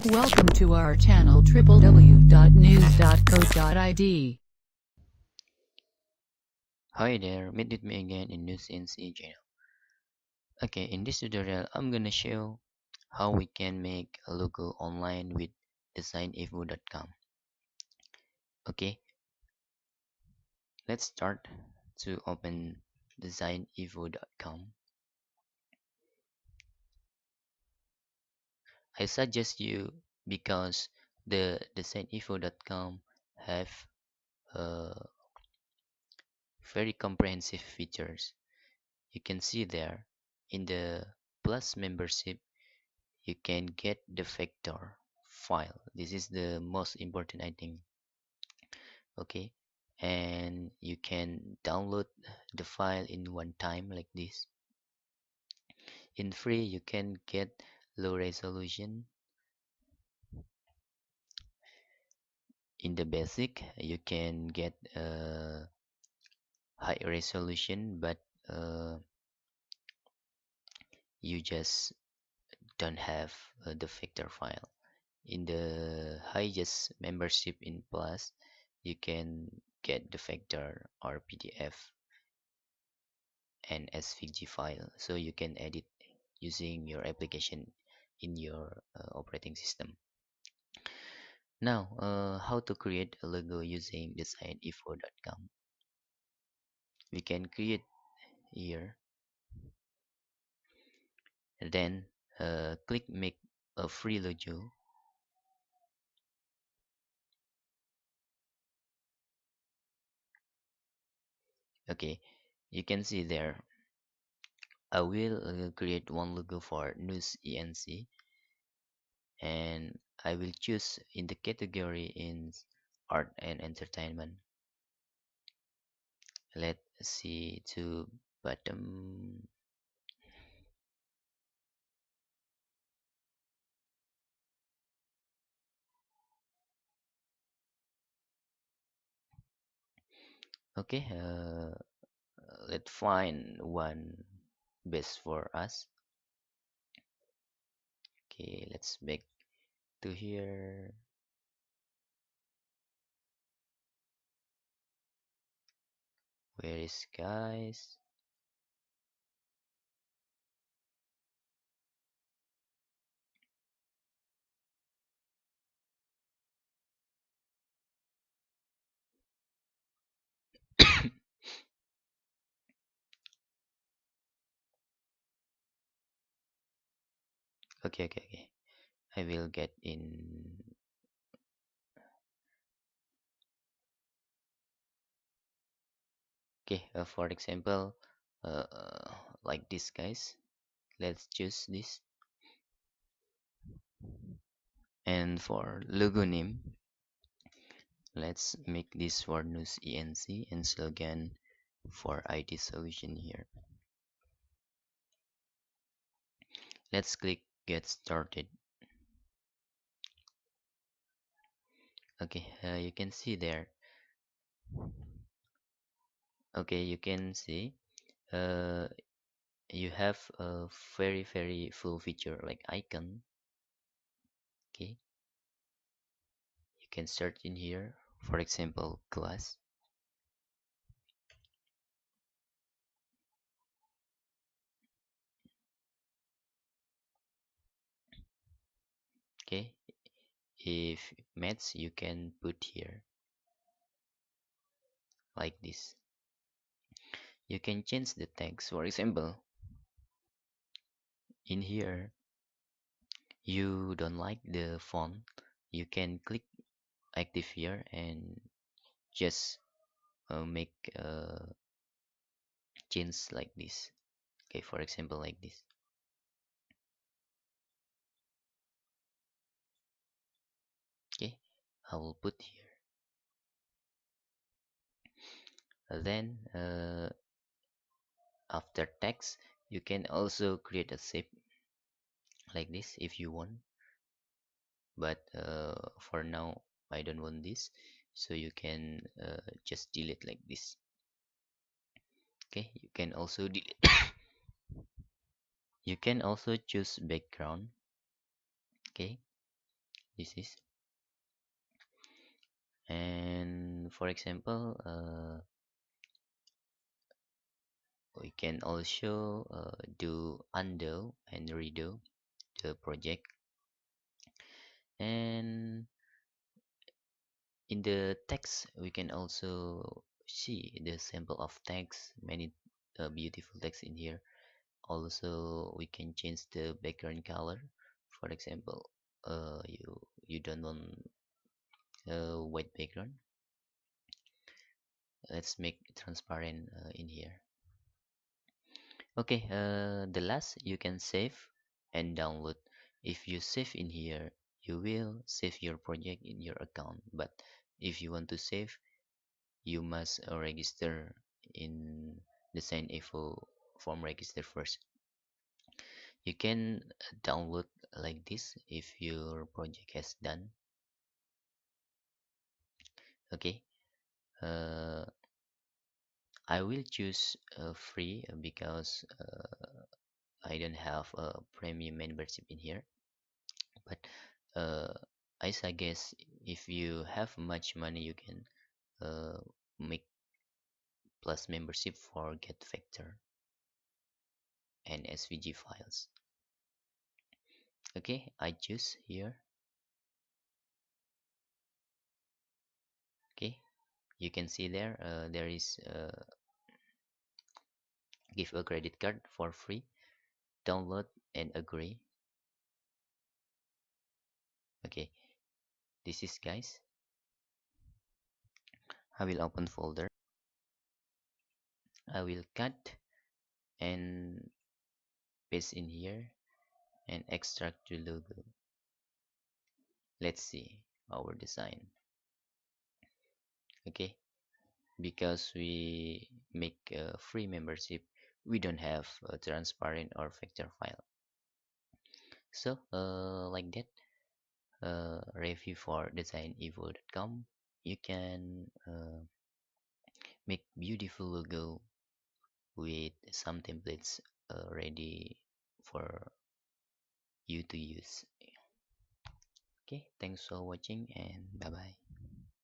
Welcome to our channel www.news.co.id. Hi there, meet with me again in News NC channel. Okay, in this tutorial, I'm gonna show how we can make a logo online with designevo.com. Okay, let's start to open designevo.com. I suggest you because the designevo.com have uh, very comprehensive features. You can see there in the plus membership you can get the vector file. This is the most important, I think. Okay, and you can download the file in one time like this. In free you can get low resolution. In the basic you can get high resolution, but uh, you just don't have the vector file. In the highest membership in plus you can get the vector or PDF and SVG file, so you can edit using your application in your operating system. Now, how to create a logo using designinfo.com? We can create here, and then click make a free logo. Okay, you can see there. I will create one logo for news ENC, and I will choose in the category in art and entertainment. Let's see to bottom. Okay, let's find one best for us. Okay, let's back to here. Where is guys? Okay. I will get in. Okay, for example, like this, guys. Let's choose this. And for logo name, let's make this for news ENC and slogan for IT solution here. Let's click get started. Okay, you can see there. Okay, you can see uh, you have a very full feature like icon. Okay, you can search in here, for example, class. Okay, if maths you can put here like this. You can change the text, for example, in here you don't like the font, you can click active here and just make change like this. Okay, for example, like this. Okay, I will put here. Then after text you can also create a shape like this if you want, but for now I don't want this, so you can just delete like this. Okay, you can also delete. You can also choose background. Okay, this is. And for example, we can also do undo and redo the project. And in the text we can also see the sample of text, many beautiful text in here. Also we can change the background color. For example, you don't want a white background, let's make it transparent in here. Okay, the last, you can save and download. If you save in here, you will save your project in your account, but if you want to save, you must register in the Signinfo form register first. You can download like this if your project has done. Okay, uh, I will choose free because I don't have a premium membership in here. But uh, I suggest if you have much money, you can uh, make plus membership for get vector and SVG files. Okay, I choose here. Okay, you can see there there is give a credit card for free, download and agree. Okay, this is guys, I will open folder, I will cut and paste in here and extract the logo. Let's see our design. Okay, because we make a free membership, we don't have a transparent or vector file. So like that, review for designevo.com. You can make beautiful logo with some templates ready for you to use. Okay, thanks for watching and bye bye.